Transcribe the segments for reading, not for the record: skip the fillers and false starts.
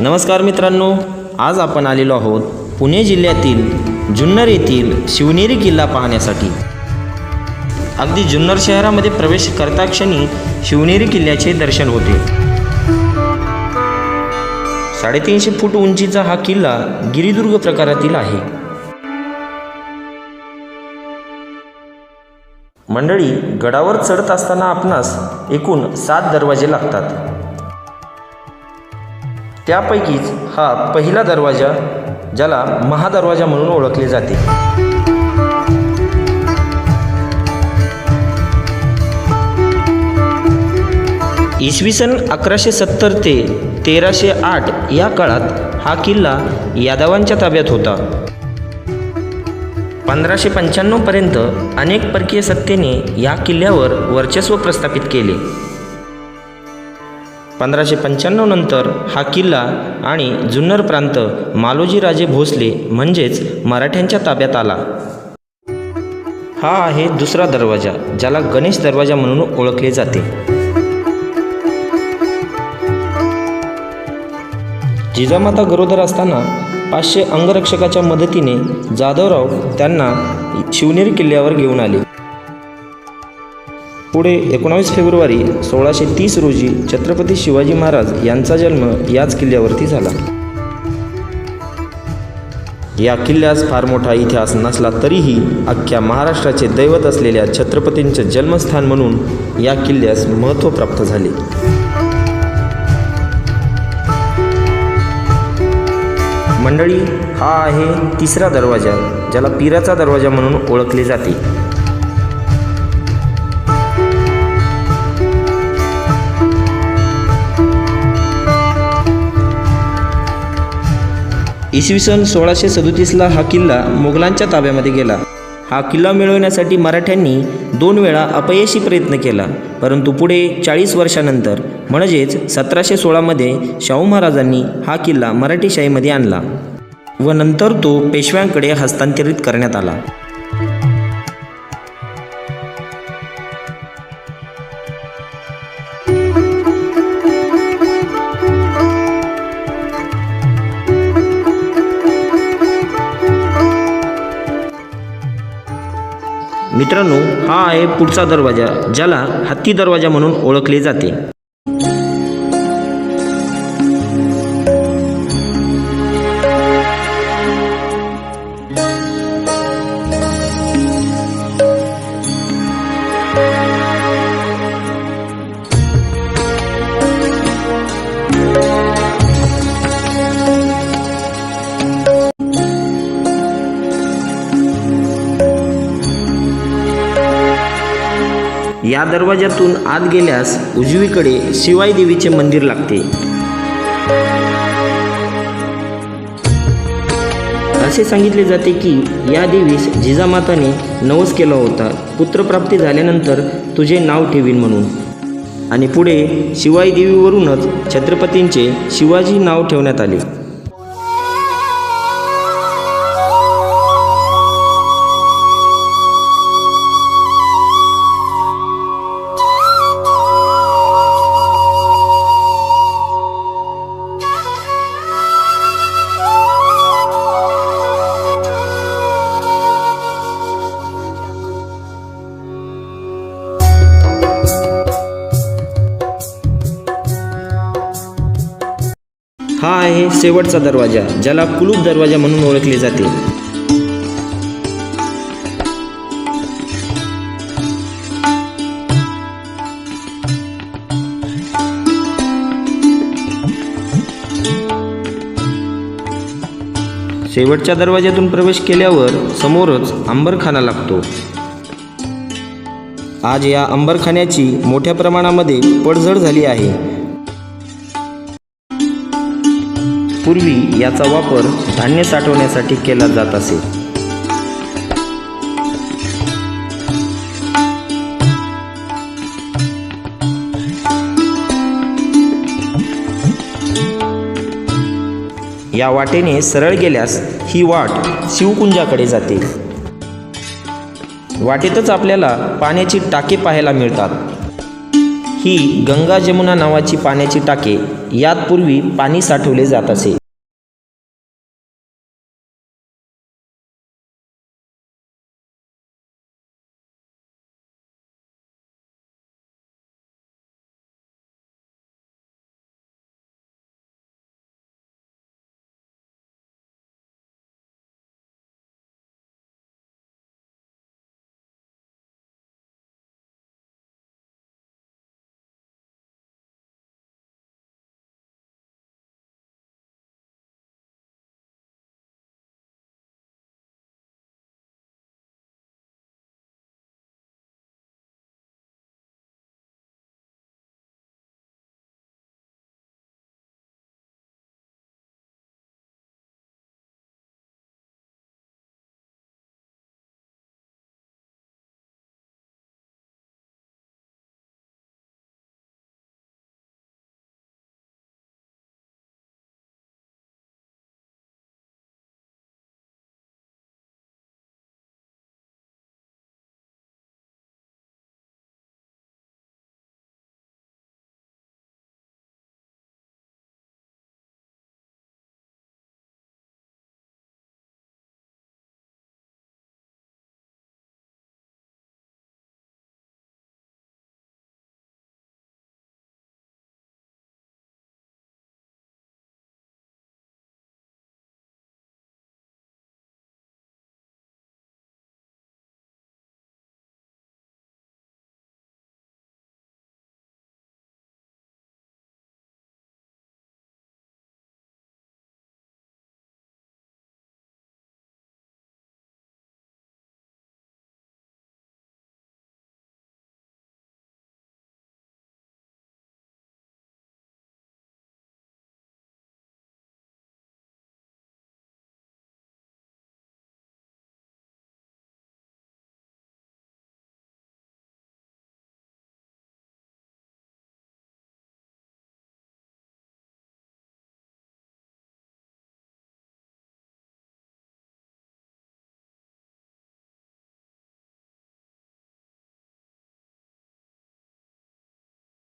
नमस्कार मित्रांनो, आज आपण आलेलो आहोत पुणे जिल्ह्यातील जुन्नर येथील शिवनेरी किल्ला पाहण्यासाठी। अगदी जुन्नर शहरामध्ये प्रवेश करता क्षणी शिवनेरी किल्ल्याचे दर्शन होते। 350 फूट उंचीचा हा किल्ला गिरिदुर्ग प्रकारातील आहे। मंडळी, गडावर चढत असताना आपणास एकूण 7 दरवाजे लागतात। त्यापैकीच हा पहिला दरवाजा, ज्याला महादरवाजा म्हणून ओळखले जाते। इसवी सन 1170 ते 1308 या काळात हा किल्ला यादवांच्या ताब्यात होता। 1595 पर्यंत अनेक परकीय सत्तेने या किल्ल्यावर वर्चस्व प्रस्थापित केले। 1595 नंतर हा किल्ला आणि जुन्नर प्रांत मालोजी राजे भोसले म्हणजेच मराठ्यांच्या ताब्यात आला। हा आहे दुसरा दरवाजा, ज्याला गणेश दरवाजा म्हणून ओळखले जाते। जिजामाता गरोदर असताना 500 अंगरक्षकाच्या मदतीने जाधवराव त्यांना शिवनेरी किल्ल्यावर घेऊन आले। पुढे 19 फेब्रुवारी 1630 रोजी छत्रपती शिवाजी महाराज यांचा जन्म याच किल्ल्यावरती झाला। या किल्ल्यास फार मोठा इतिहास नसला तरीही अख्ख्या महाराष्ट्राचे दैवत असलेल्या छत्रपतींचे जन्मस्थान म्हणून या किल्ल्यास महत्त्व प्राप्त झाले। मंडळी, हा आहे तिसरा दरवाजा, ज्याला पीराचा दरवाजा म्हणून ओळखले जाते। इसवी सन 1637ला हा किल्ला मोगलांच्या ताब्यामध्ये गेला। हा किल्ला मिळवण्यासाठी मराठ्यांनी 2 वेळा अपयशी प्रयत्न केला, परंतु पुढे 40 वर्षानंतर म्हणजेच 1716 शाहू महाराजांनी हा किल्ला मराठीशाहीमध्ये आणला व नंतर तो पेशव्यांकडे हस्तांतरित करण्यात आला। मित्रांनो, हा आहे पुढचा दरवाजा, ज्याला हत्ती दरवाजा म्हणून ओळखले जाते। या दरवाज्यातून आत गेल्यास उजवीकडे शिवाई देवीचे मंदिर लागते। असे सांगितले जाते की या देवीस जिजामाताने नवस केला होता, पुत्रप्राप्ती झाल्यानंतर तुझे नाव ठेवीन म्हणून, आणि पुढे शिवाई देवीवरूनच छत्रपतींचे शिवाजी नाव ठेवण्यात आले। हा आहे शेवटचा दरवाजा, ज्याला कुलूप दरवाजा म्हणून ओळखले जाते। शेवटच्या दरवाज्यातून प्रवेश केल्यावर समोरच अंबरखाना लागतो। आज या अंबरखान्याची मोठ्या प्रमाणामध्ये पडझड झाली आहे। पूर्वी याचा वापर धान्य साठवण्यासाठी केला जात असे। या वाटेने सरळ गेल्यास ही वाट शिवकुंजाकडे जाते। वाटेतच आपल्याला पाण्याची टाके पाहायला मिळतात। ही गंगा जमुना नावाची पाण्याची टाके यात पूर्वी पाणी साठवले जात असे.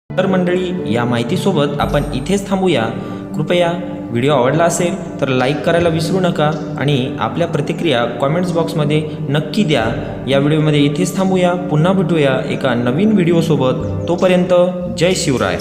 तर मंडळी, या माहितीसोबत आपण इथेच थांबूया. कृपया व्हिडिओ आवडला असेल तर लाईक करायला विसरू नका आणि आपल्या प्रतिक्रिया कॉमेंट्स बॉक्समध्ये नक्की द्या. या व्हिडिओमध्ये इथेच थांबूया. पुन्हा भेटूया एका नवीन व्हिडिओसोबत. तोपर्यंत जय शिवराय.